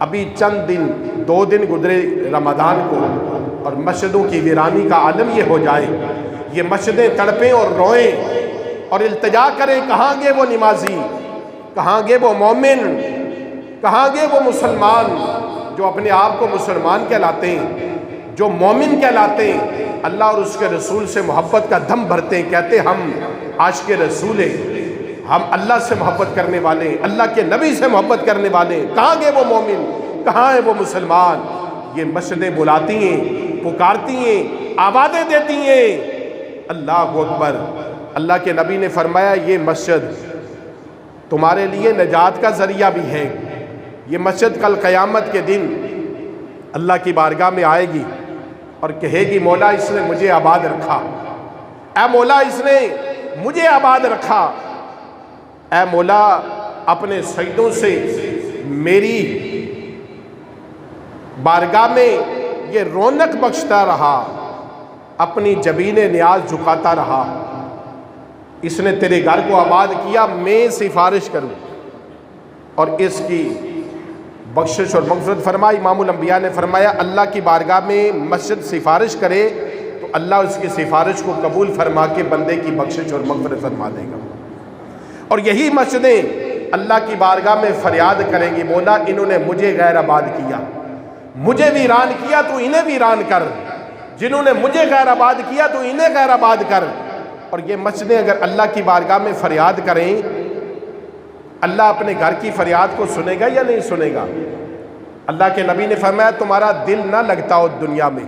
ابھی چند دن 2 دن گزرے رمضان کو اور مسجدوں کی ویرانی کا عالم یہ ہو جائے، یہ مسجدیں تڑپیں اور روئیں اور التجا کریں، کہاں گے وہ نمازی، کہاں گے وہ مومن، کہاں گے وہ مسلمان جو اپنے آپ کو مسلمان کہلاتے ہیں، جو مومن کہلاتے ہیں، اللہ اور اس کے رسول سے محبت کا دم بھرتے ہیں، کہتے ہیں ہم عاشق رسول ہیں، ہم اللہ سے محبت کرنے والے ہیں، اللہ کے نبی سے محبت کرنے والے ہیں، کہاں گے وہ مومن، کہاں ہے وہ مسلمان؟ یہ مسجدیں بلاتی ہیں، پکارتی ہیں، آوازیں دیتی ہیں، اللہ اکبر۔ اللہ کے نبی نے فرمایا یہ مسجد تمہارے لیے نجات کا ذریعہ بھی ہے۔ یہ مسجد کل قیامت کے دن اللہ کی بارگاہ میں آئے گی اور کہے گی مولا اس نے مجھے آباد رکھا، اے مولا اس نے مجھے آباد رکھا، اے مولا اپنے سجدوں سے میری بارگاہ میں یہ رونق بخشتا رہا، اپنی جبین نیاز جھکاتا رہا، اس نے تیرے گھر کو آباد کیا، میں سفارش کروں اور اس کی بخشش اور مغفرت فرمائی۔ امام الانبیاء نے فرمایا اللہ کی بارگاہ میں مسجد سفارش کرے تو اللہ اس کی سفارش کو قبول فرما کے بندے کی بخشش اور مغفرت فرما دے گا۔ اور یہی مسجدیں اللہ کی بارگاہ میں فریاد کریں گی مولا انہوں نے مجھے غیر آباد کیا، مجھے ویران کیا تو انہیں ویران کر، جنہوں نے مجھے غیر آباد کیا تو انہیں غیر آباد کر۔ اور یہ مسجدیں اگر اللہ کی بارگاہ میں فریاد کریں، اللہ اپنے گھر کی فریاد کو سنے گا یا نہیں سنے گا؟ اللہ کے نبی نے فرمایا تمہارا دل نہ لگتا ہو دنیا میں،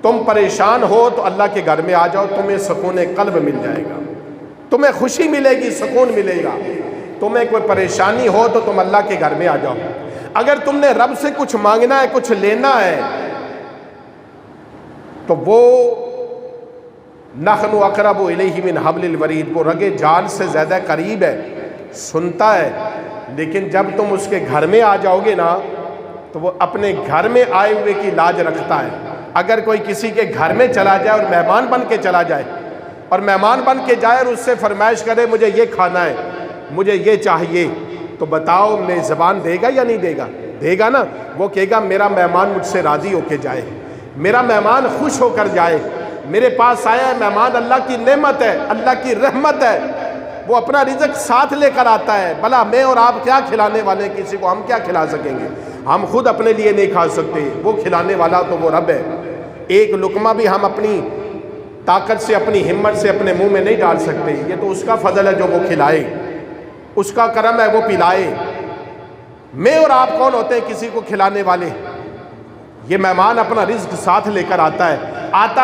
تم پریشان ہو تو اللہ کے گھر میں آ جاؤ، تمہیں سکون قلب مل جائے گا، تمہیں خوشی ملے گی، سکون ملے گا۔ تمہیں کوئی پریشانی ہو تو تم اللہ کے گھر میں آ جاؤ۔ اگر تم نے رب سے کچھ مانگنا ہے، کچھ لینا ہے، تو وہ نحن اقرب الیہ من حبل الورید، وہ رگ جان سے زیادہ قریب ہے، سنتا ہے۔ لیکن جب تم اس کے گھر میں آ جاؤ گے نا تو وہ اپنے گھر میں آئے ہوئے کی لاج رکھتا ہے۔ اگر کوئی کسی کے گھر میں چلا جائے اور مہمان بن کے چلا جائے، اور مہمان بن کے جائے اور اس سے فرمائش کرے مجھے یہ کھانا ہے، مجھے یہ چاہیے، تو بتاؤ میں زبان دے گا یا نہیں دے گا؟ دے گا نا۔ وہ کہے گا میرا مہمان مجھ سے راضی ہو کے جائے، میرا مہمان خوش ہو کر جائے، میرے پاس آیا ہے مہمان، اللہ کی نعمت ہے، اللہ کی رحمت ہے، وہ اپنا رزق ساتھ لے کر آتا ہے۔ بھلا میں اور آپ کیا کھلانے والے ہیں کسی کو؟ ہم کیا کھلا سکیں گے؟ ہم خود اپنے لیے نہیں کھا سکتے، وہ کھلانے والا تو وہ رب ہے۔ ایک لقمہ بھی ہم اپنی طاقت سے، اپنی ہمت سے اپنے منہ میں نہیں ڈال سکتے، یہ تو اس کا فضل ہے جو وہ کھلائے، اس کا کرم ہے وہ پلائے۔ میں اور آپ کون ہوتے ہیں کسی کو کھلانے والے؟ یہ مہمان اپنا رزق ساتھ لے کر آتا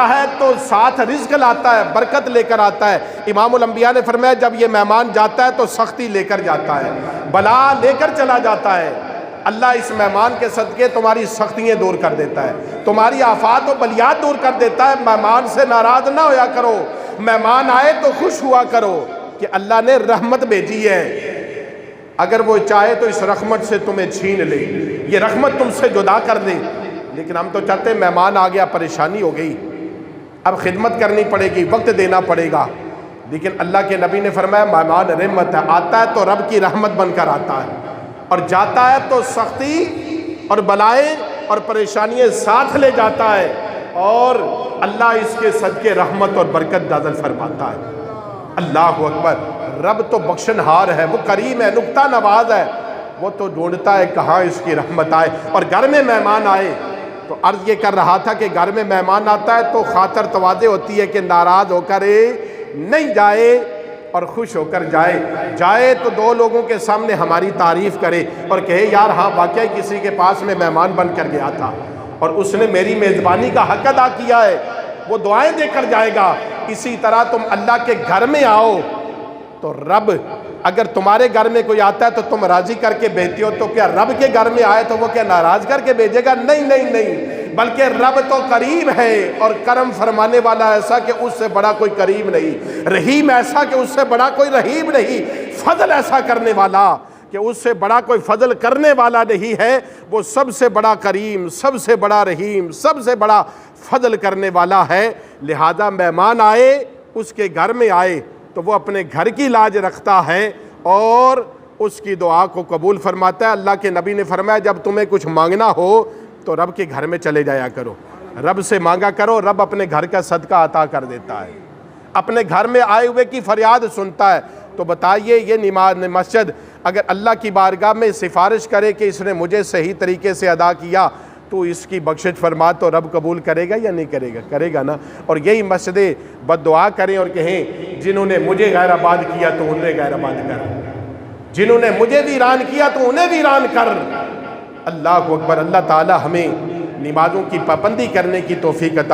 ہے تو ساتھ رزق لاتا ہے، برکت لے کر آتا ہے۔ امام الانبیاء نے فرمایا جب یہ مہمان جاتا ہے تو سختی لے کر جاتا ہے، بلا لے کر چلا جاتا ہے۔ اللہ اس مہمان کے صدقے تمہاری سختیاں دور کر دیتا ہے، تمہاری آفات و بلیات دور کر دیتا ہے۔ مہمان سے ناراض نہ ہویا کرو، مہمان آئے تو خوش ہوا کرو کہ اللہ نے رحمت بھیجی ہے۔ اگر وہ چاہے تو اس رحمت سے تمہیں چھین لے، یہ رحمت تم سے جدا کر دے، لیکن ہم تو چاہتے ہیں مہمان آ گیا، پریشانی ہو گئی، اب خدمت کرنی پڑے گی، وقت دینا پڑے گا۔ لیکن اللہ کے نبی نے فرمایا مہمان رحمت ہے، آتا ہے تو رب کی رحمت بن کر آتا ہے، اور جاتا ہے تو سختی اور بلائیں اور پریشانیاں ساتھ لے جاتا ہے، اور اللہ اس کے صدقے رحمت اور برکت نازل فرماتا ہے۔ اللہ اکبر۔ رب تو بخشنہار ہے، وہ کریم ہے، نکتہ نواز ہے، وہ تو ڈھونڈتا ہے کہاں اس کی رحمت آئے۔ اور گھر میں مہمان آئے تو عرض یہ کر رہا تھا کہ گھر میں مہمان آتا ہے تو خاطر تواضع ہوتی ہے کہ ناراض ہو کر نہیں جائے اور خوش ہو کر جائے تو 2 لوگوں کے سامنے ہماری تعریف کرے اور کہے یار ہاں واقعی کسی کے پاس میں مہمان بن کر گیا تھا اور اس نے میری میزبانی کا حق ادا کیا ہے، وہ دعائیں دے کر جائے گا۔ اسی طرح تم اللہ کے گھر میں آؤ تو رب، اگر تمہارے گھر میں کوئی آتا ہے تو تم راضی کر کے بھیجتے ہو، تو کیا رب کے گھر میں آئے تو وہ کیا ناراض کر کے بھیجے گا؟ نہیں نہیں نہیں، بلکہ رب تو قریب ہے اور کرم فرمانے والا ایسا کہ اس سے بڑا کوئی قریب نہیں، رحیم ایسا کہ اس سے بڑا کوئی رحیم نہیں، فضل ایسا کرنے والا کہ اس سے بڑا کوئی فضل کرنے والا نہیں ہے۔ وہ سب سے بڑا کریم، سب سے بڑا رحیم، سب سے بڑا فضل کرنے والا ہے۔ لہذا مہمان آئے، اس کے گھر میں آئے تو وہ اپنے گھر کی لاج رکھتا ہے اور اس کی دعا کو قبول فرماتا ہے۔ اللہ کے نبی نے فرمایا جب تمہیں کچھ مانگنا ہو تو رب کے گھر میں چلے جایا کرو، رب سے مانگا کرو، رب اپنے گھر کا صدقہ عطا کر دیتا ہے، اپنے گھر میں آئے ہوئے کی فریاد سنتا ہے۔ تو بتائیے یہ نماز مسجد اگر اللہ کی بارگاہ میں سفارش کرے کہ اس نے مجھے صحیح طریقے سے ادا کیا تو اس کی بخشش فرما تو رب قبول کرے گا یا نہیں کرے گا؟ کرے گا نا۔ اور یہی مسجدیں بد دعا کریں اور کہیں جنہوں نے مجھے غیر آباد کیا تو انہیں غیر آباد کر، جنہوں نے مجھے ویران کیا تو انہیں ویران کر۔ اللہ اکبر۔ اللہ تعالی ہمیں نمازوں کی پابندی کرنے کی توفیق عطا